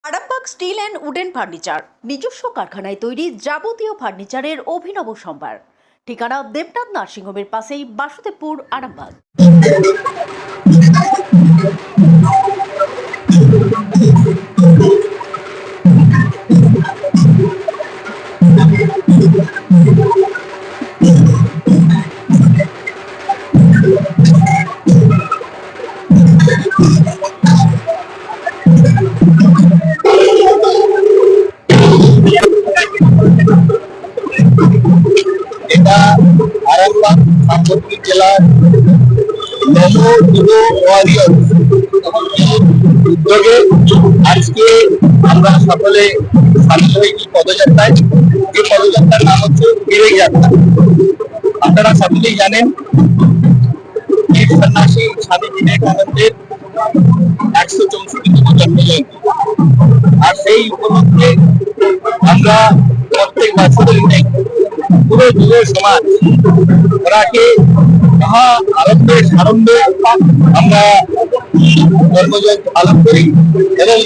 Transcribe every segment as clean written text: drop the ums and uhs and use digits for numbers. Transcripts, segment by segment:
Arambagh steel and wooden furniture নিজস্ব কারখানায় তৈরি যাবতীয় ফার্নিচারের অভিনব সম্ভার। ঠিকানা দেবনাথ নার্সিংহোমের পাশেই, বাসুদেবপুর, আরামবাগ। এটা আরামবাগ সাংগঠনিক জেলার নমো যুব ওয়ারিয়র উদ্যোগে আজকে আমরা সকলে সামিল হয়েছি পদযাত্রায়। এই পদযাত্রার নাম হচ্ছে বিবেক যাত্রা। আপনারা সকলেই জানেন বীর সন্ন্যাসী স্বামী বিবেকানন্দের 164তম জন্মজয়ন্তী, আর সেই উপলক্ষে আমরা প্রত্যেক বছরই পুরো যুব সমাজ ওনাকে মহা আনন্দের সানন্দে আমরা জন্মজয়ন্তী পালন করি এবং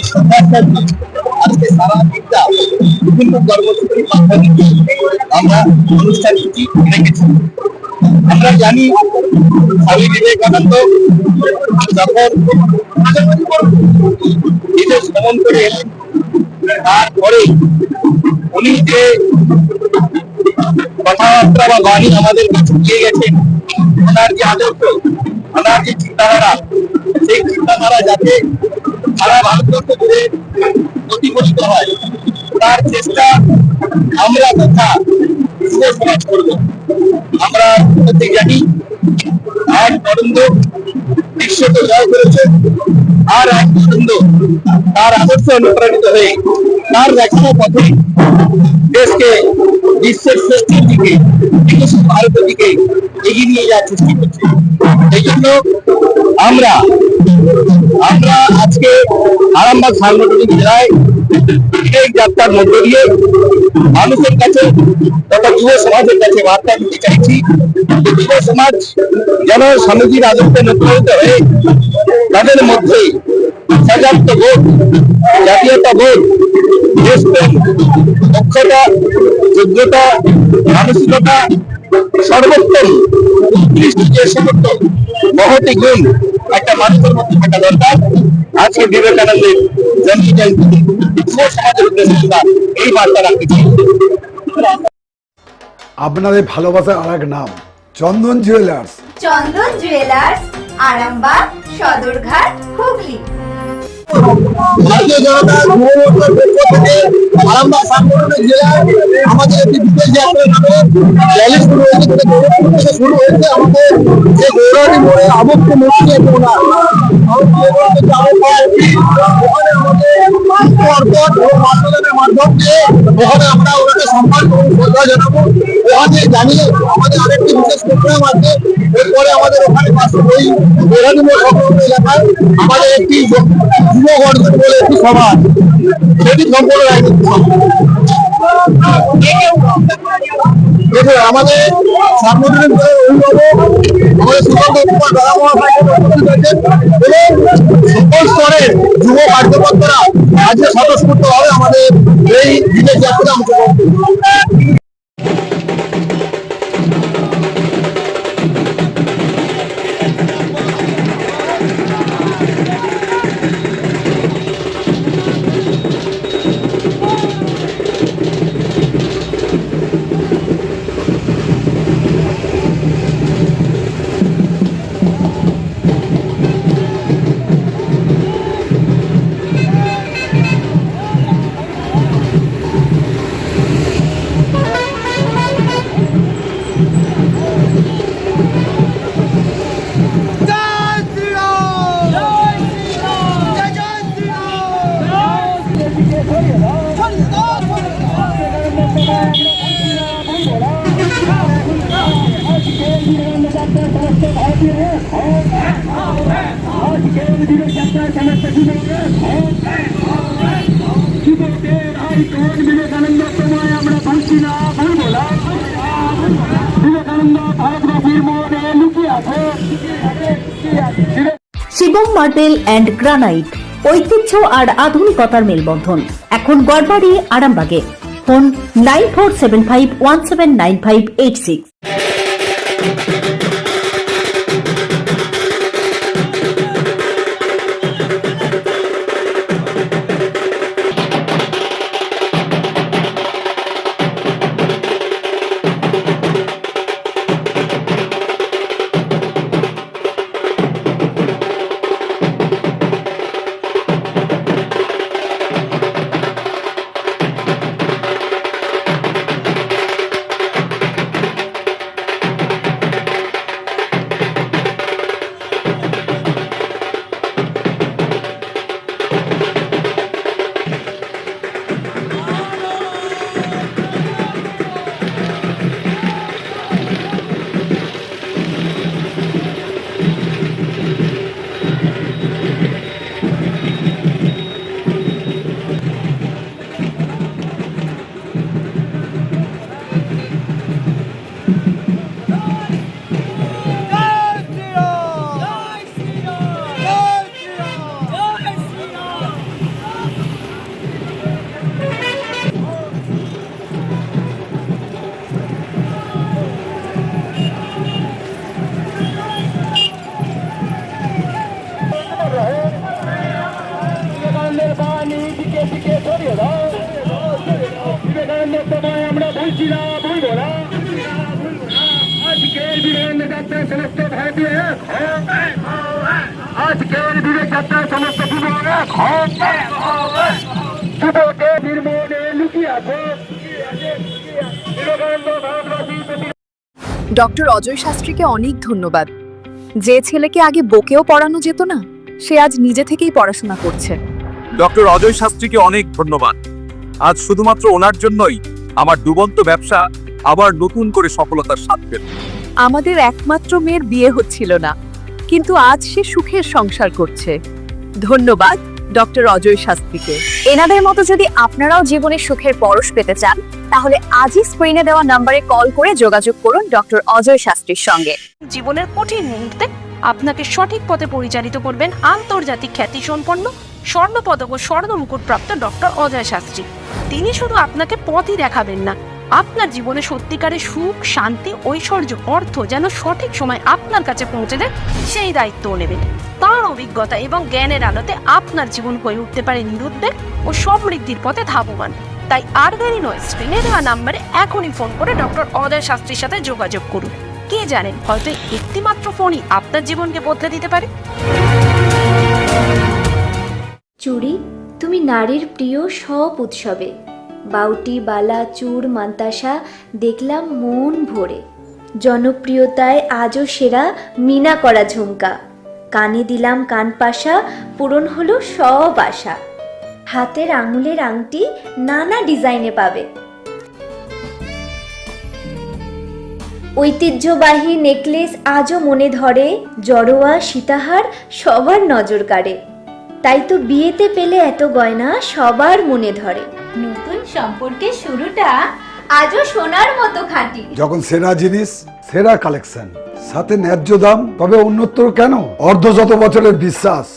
আজকে সারা দিনটা বিভিন্ন কর্মসূচির মাধ্যমে আমরা অনুষ্ঠানটি রেখেছি। আমরা জানি স্বামী বিবেকানন্দ যখন বিদেশ ভ্রমণ করে এলেন, তারপরে উনি যে কথাবার্তা বা বাণী আমাদের কাছে দিয়ে গেছেন, ওনার যে আদর্শ, ওনার যে চিন্তাধারা, সেই চিন্তাধারা যাতে সারা ভারতবর্ষ জুড়ে প্রতিফলিত হয়, তার চেষ্টা আমরা তথা যুব সমাজ করবো। আমরা প্রত্যেক জানি এক তরুণ বিশ্বকে জয় করেছে, আর এক তরুণ তার আদর্শে অনুপ্রাণিত হয়ে তার দেখানো পথে দেশকে বিশ্বের শ্রেষ্ঠের দিকে, বিকশিত ভারতের দিকে এগিয়ে নিয়ে যাওয়ার চেষ্টা করছে। এই জন্য আমরা আজকে আরামবাগ সাংগঠনিক জেলায় বিবেক যাত্রার মধ্য দিয়ে মানুষের কাছে তথা যুব সমাজের কাছে বার্তা দিতে চাইছি, যুব সমাজ যেন স্বামীজির আদর্শে অনুপ্রাণিত হয়ে তাদের মধ্যে সজাগতা বোধ, জাতীয়তা বোধ, দেশপ্রেম, দক্ষতা, যোগ্যতা, মানসিকতা, সর্বোত্তম উৎকৃষ্ট যে সমস্ত মহতি গুণ একটা মানুষের মধ্যে থাকা দরকার। আজকে বিবেকানন্দের জন্মজয়ন্তী যুব সমাজের উদ্দেশ্যে এই বার্তা রাখতে চাই। আপনাদের ভালোবাসার আর এক নাম চন্দন জুয়েলার্স। চন্দন জুয়েলার্স, আরামবাগ, সদরঘাট, হুগলি। ভারতীয় জনতা যুব মোর্চার পক্ষ থেকে আরামবাগ সাংগঠনিক জেলায় আমাদের একটি বিশেষ যাত্রা নামে র্যালি শুরু হয়েছে। শুরু হয়েছে আমাদের যে গৌরানী মোড়ে আবক্ষ মূর্তি এবং ওখানে আমরা ওনাকে সম্মান শ্রদ্ধা জানাবো। ওখানে জানিয়ে আমাদের আরেকটি বিশেষ প্রোগ্রাম আছে। এরপরে আমাদের ওখানে পাশে ওই গৌরানী মোড় সংলগ্ন এলাকায় আমাদের একটি যুব গর্জন বলে একটি সভা, সেটি সম্পূর্ণ রাজনীতি দেখুন। আমাদের সাংগঠনিক অভিভাবক আমাদের সুকান্ত কুমার দাদা মহাশয় উপস্থিত হয়েছেন এবং সকল স্তরের যুব কার্যকর্তারা আজকে স্বতঃস্ফূর্তভাবে আমাদের এই বিদেশ যাত্রা অংশগ্রহণ করবে। বিবেকানন্দ তোমায় আমরা বলছি না, বলবো না। বিবেকানন্দ ভারতবাসীর মনে লুকিয়ে আছে। শিবম মার্বেল অ্যান্ড গ্রানাইট, ঐতিহ্য আর আধুনিকতার মেলবন্ধন এখন গড়বাড়ি আরামবাগে। ফোন 9475179586। বিবেকানন্দের বাণী দিকে দিকে ছড়িয়ে দাও। বিবেকানন্দের তোমায় আমরা ভুলছি না, ভুলবো না। আজকের বিবেকানন্দ যাত্রায় সমস্ত ভারতীয় এক হও। আজকের বিবেক যাত্রায় সমস্ত যুবক এক হও। যুবকের নির্মূলে লুকিয়ে আছে বিবেকানন্দ ভারতবাসী। ডক্টর অজয় শাস্ত্রীকে অনেক ধন্যবাদ। যে ছেলেকে আগে বকেও পড়ানো যেত না, সে আজ নিজে থেকেই পড়াশোনা করছে। ডক্টর অজয় শাস্ত্রীকে অনেক ধন্যবাদ। আজ শুধুমাত্র ওনার জন্যই আমার ডুবন্ত ব্যবসা আবার নতুন করে সফলতার স্বাদ পেল। আমাদের একমাত্র মেয়ের বিয়ে হচ্ছিল না, কিন্তু আজ সে সুখের সংসার করছে। ধন্যবাদ ডক্টর অজয় শাস্ত্রীকে। এনাদের মতো যদি আপনারাও জীবনে সুখের পরশ পেতে চান, তাহলে আজই স্ক্রিনে দেওয়া নম্বরে কল করে যোগাযোগ করুন ডক্টর অজয় শাস্ত্রীর সঙ্গে। জীবনের কঠিন মুহূর্তে আপনাকে সঠিক পথে পরিচালিত করবেন আন্তর্জাতিক খ্যাতিসম্পন্ন স্বর্ণপদক ও স্বর্ণ মুকুটপ্রাপ্ত ডক্টর অজয় শাস্ত্রী। তিনি শুধু আপনাকে পথই দেখাবেন না, আপনার জীবনে সত্যিকারের সুখ, শান্তি, ঐশ্বর্য, অর্থ যেন সঠিক সময় আপনার কাছে পৌঁছে দেয়, সেই দায়িত্বও নেবেন। তার অভিজ্ঞতা এবং জ্ঞানের আলোতে আপনার জীবন হয়ে উঠতে পারে নিরুদ্বেগ ও সমৃদ্ধির পথে ধাবমান। তাই আর দেরি নয়, স্ক্রিনে দেওয়া নাম্বারে এখনই ফোন করে ডক্টর অজয় শাস্ত্রীর সাথে যোগাযোগ করুন। কে জানেন, হয়তো একটি মাত্র ফোনই আপনার জীবনকে বদলে দিতে পারে। চুড়ি, তুমি নারীর প্রিয় সব উৎসবে। বাউটি, বালা, চূড়, মান্তাসা দেখলাম মন ভরে। জনপ্রিয়তায় আজও সেরা মিনা করা ঝুমকা। কানে দিলাম কানপাশা, পূরণ হলো সব আশা। হাতের আঙুলের আংটি নানা ডিজাইনে পাবে। ঐতিহ্যবাহী নেকলেস আজও মনে ধরে। জড়োয়া, সীতাহার সবার নজর কাড়ে। তাই তো বিয়েতে পেলে এত গয়না সবার মনে ধরে। নতুন সম্পর্কের শুরুটা আজও সোনার মতো খাঁটি। যখন সেরা জিনিস, সেরা কালেকশন, সাথে ন্যায্য দাম, তবে উন্নতর কেন? অর্ধশত বছরের বিশ্বাস,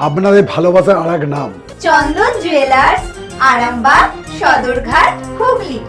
আপনাদের ভালোবাসার আর এক নাম চন্দন জুয়েলার্স, আরামবাগ, সদরঘাট, হুগলি।